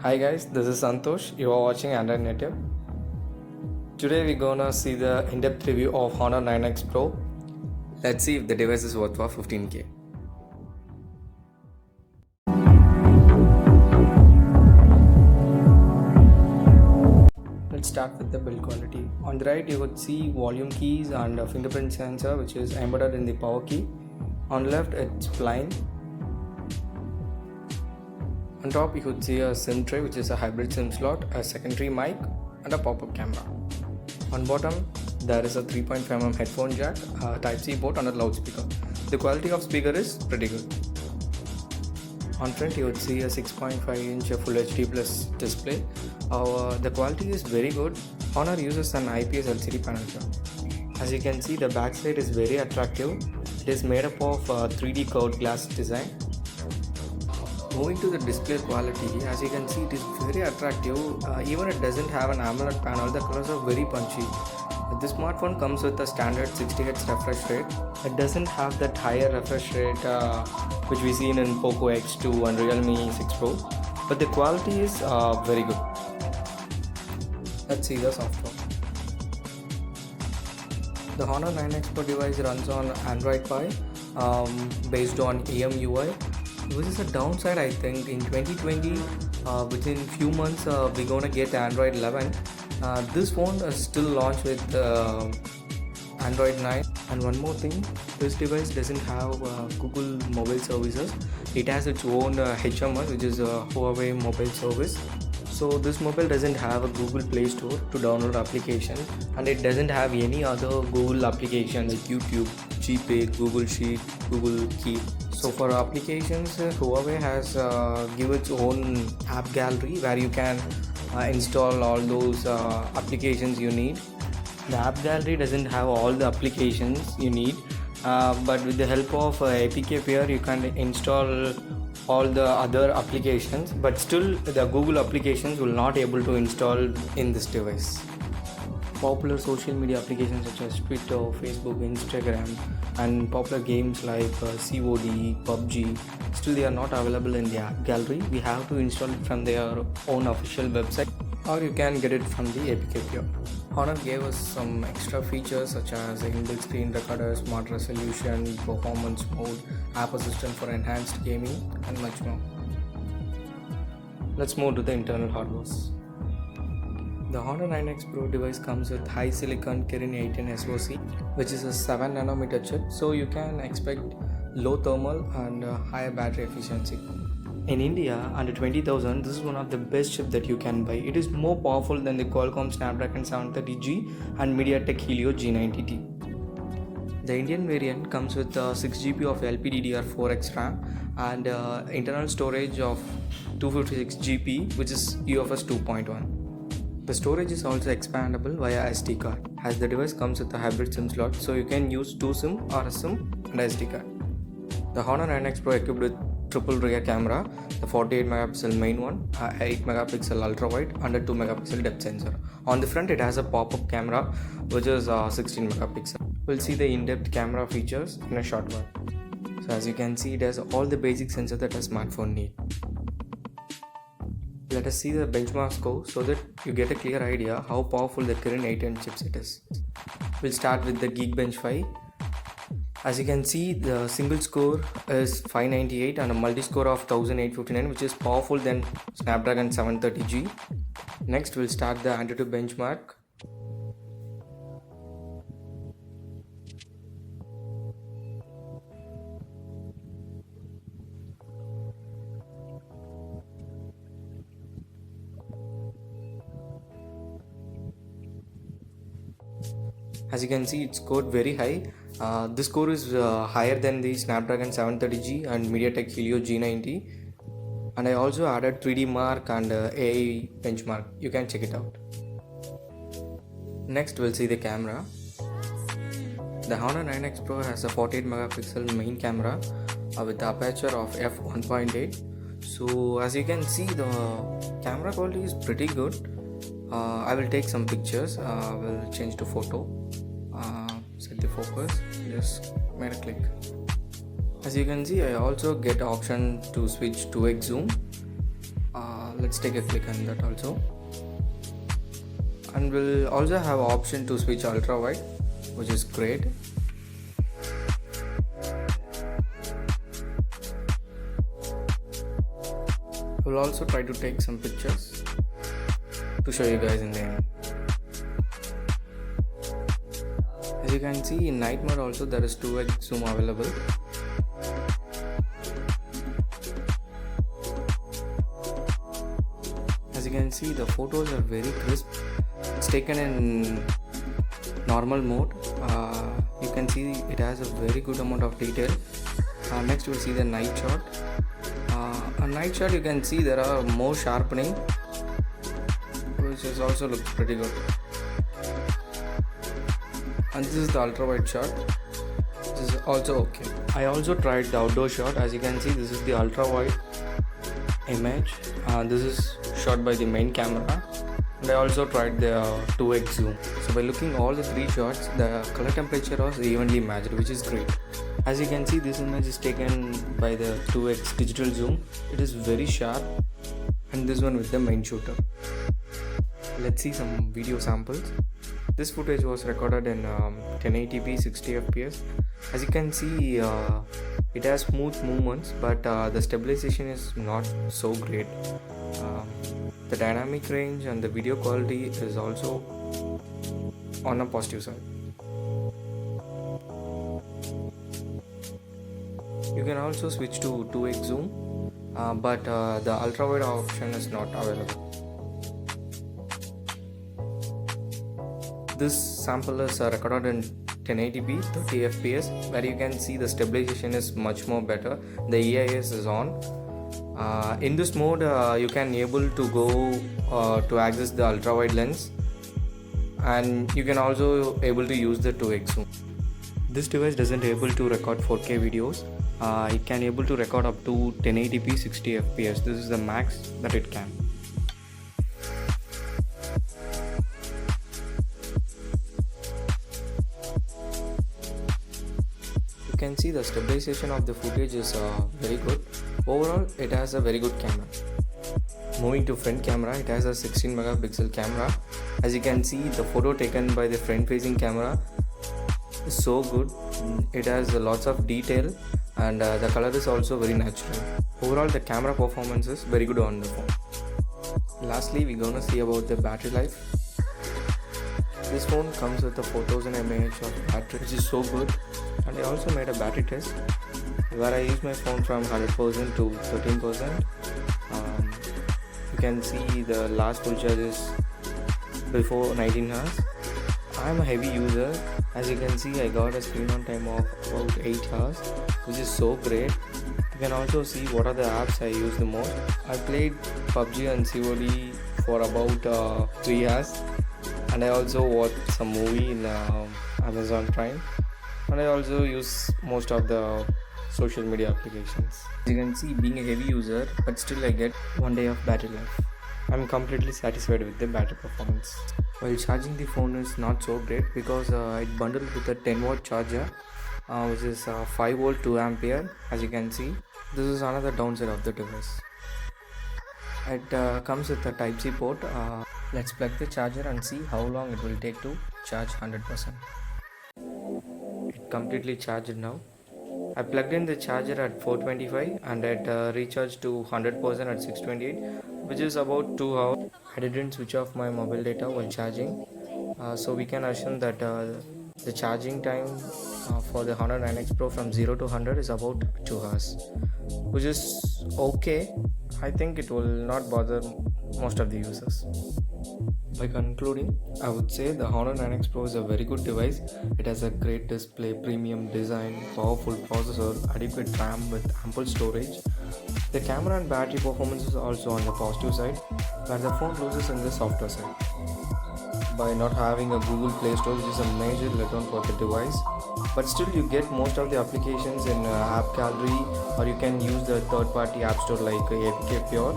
Hi guys, this is Santosh. You are watching Android Native. Today we're gonna see the in-depth review of Honor 9X Pro. Let's see if the device is worth for 15K. Let's start with the build quality. On the right you would see volume keys and a fingerprint sensor which is embedded in the power key. On the left it's plain. On top you could see a SIM tray which is a hybrid SIM slot, a secondary mic and a pop-up camera. On bottom there is a 3.5mm headphone jack, a Type-C port and a loudspeaker. The quality of speaker is pretty good. On front you would see a 6.5-inch Full HD Plus display. The quality is very good. Honor uses an IPS LCD panel here. As you can see, the backside is very attractive. It is made up of 3D curved glass design. Moving to the display quality, as you can see, it is very attractive. Even it doesn't have an AMOLED panel, the colors are very punchy. This smartphone comes with a standard 60Hz refresh rate. It doesn't have that higher refresh rate which we seen in Poco X2 and Realme 6 Pro, but the quality is very good. Let's see the software. The Honor 9X Pro device runs on Android Pie based on EMUI. Which is a downside, I think. In 2020, within few months, we're gonna get Android 11. This phone is still launched with Android 9. And one more thing, this device doesn't have Google mobile services. It has its own HMS, which is a Huawei mobile service. So this mobile doesn't have a Google Play Store to download applications, and it doesn't have any other Google applications like YouTube, GPay, Google Sheet, Google Keep. So for applications, Huawei has give its own app gallery where you can install all those applications you need. The app gallery doesn't have all the applications you need, but with the help of APK Peer you can install all the other applications, but still the Google applications will not able to install in this device. Popular social media applications such as Twitter, Facebook, Instagram and popular games like COD, PUBG, still they are not available in the app gallery. We have to install it from their own official website, or you can get it from the APK Peer. Honor gave us some extra features such as inbuilt screen recorder, smart resolution, performance mode, app assistant for enhanced gaming and much more. Let's move to the internal hardware. The Honor 9X Pro device comes with high silicon Kirin 18 SoC, which is a 7nm chip, so you can expect low thermal and higher battery efficiency. In India, under 20,000, this is one of the best chips that you can buy. It is more powerful than the Qualcomm Snapdragon 730G and MediaTek Helio G90T. The Indian variant comes with 6GB of LPDDR4X RAM and internal storage of 256GB, which is UFS 2.1. The storage is also expandable via SD card, as the device comes with a hybrid SIM slot, so you can use 2 SIM or a SIM and SD card. The Honor 9X Pro equipped with triple rear camera, the 48MP main one, 8MP ultra wide and a 2MP depth sensor. On the front it has a pop-up camera which is 16MP. We'll see the in-depth camera features in a short while. So as you can see, it has all the basic sensors that a smartphone needs. Let us see the benchmark score so that you get a clear idea how powerful the Kirin 18 chipset is. We'll start with the Geekbench 5. As you can see, the single score is 598 and a multi-score of 1859, which is powerful than Snapdragon 730G. Next, we'll start the Antutu benchmark. As you can see, it scored very high. This score is higher than the Snapdragon 730G and MediaTek Helio G90. And I also added 3D Mark and AI benchmark. You can check it out. Next, we'll see the camera. The Honor 9X Pro has a 48MP main camera with the aperture of f1.8. So as you can see, the camera quality is pretty good. I will take some pictures. I will change to photo, set the focus, just made a click. As you can see, I also get option to switch 2x zoom. Let's take a click on that also. And we'll also have option to switch ultra wide, which is great. We'll also try to take some pictures to show you guys in the end. As you can see, in night mode also there is 2x zoom available. As you can see, the photos are very crisp. It's taken in normal mode. You can see it has a very good amount of detail. Next we'll see the night shot. A night shot, you can see there are more sharpening, which is also looks pretty good. And this is the ultra wide shot. This is also okay. I also tried the outdoor shot. As you can see, this is the ultra wide image. This is shot by the main camera, and I also tried the 2x zoom. So by looking all the three shots, the color temperature was evenly matched, which is great. As you can see, this image is taken by the 2x digital zoom. It is very sharp, and this one with the main shooter. Let's see some video samples. This footage was recorded in 1080p 60 fps. As you can see, it has smooth movements, but the stabilization is not so great. The dynamic range and the video quality is also on a positive side. You can also switch to 2x zoom, but the ultra wide option is not available. This sample is recorded in 1080p 30 fps, where you can see the stabilization is much more better. The EIS is on. In this mode, you can able to go to access the ultra wide lens, and you can also able to use the 2x zoom. This device doesn't able to record 4K videos. It can able to record up to 1080p 60 fps. This is the max that it can. You can see the stabilization of the footage is very good. Overall, it has a very good camera. Moving to front camera, it has a 16 megapixel camera. As you can see, the photo taken by the front facing camera is so good. It has lots of detail, and the color is also very natural. Overall, the camera performance is very good on the phone. Lastly, we're gonna see about the battery life. This phone comes with a 4000 mAh of battery, which is so good. And I also made a battery test where I used my phone from 100% to 13%. You can see the last full charge is before 19 hours. I am a heavy user. As you can see, I got a screen on time of about 8 hours, which is so great. You can also see what are the apps I use the most. I played PUBG and COD for about 3 hours, and I also watched some movie in Amazon Prime, and I also use most of the social media applications. As you can see, being a heavy user, but still I get 1 day of battery life. I'm completely satisfied with the battery performance. While charging the phone is not so great because it bundled with a 10 watt charger, which is 5 volt 2 ampere. As you can see, this is another downside of the device. It comes with a Type-C port. Let's plug the charger and see how long it will take to charge 100%. It completely charged now. I plugged in the charger at 425 and it recharged to 100% at 628, which is about 2 hours. I didn't switch off my mobile data while charging, so we can assume that the charging time for the Honor 9X Pro from 0 to 100 is about 2 hours, which is okay. I think it will not bother most of the users. By concluding, I would say the Honor 9X Pro is a very good device. It has a great display, premium design, powerful processor, adequate RAM with ample storage. The camera and battery performance is also on the positive side, where the phone loses in the software side. By not having a Google Play Store, which is a major letdown for the device, but still you get most of the applications in App Gallery, or you can use the third-party app store like APK Pure,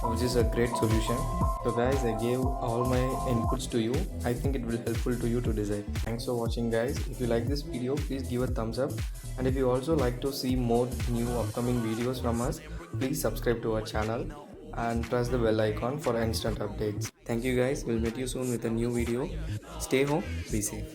which is a great solution. So guys, I gave all my inputs to you. I think it will helpful to you to decide. Thanks for watching guys. If you like this video, please give a thumbs up, and if you also like to see more new upcoming videos from us, please subscribe to our channel. and press the bell icon for instant updates. Thank you guys. We'll meet you soon with a new video. Stay home, be safe.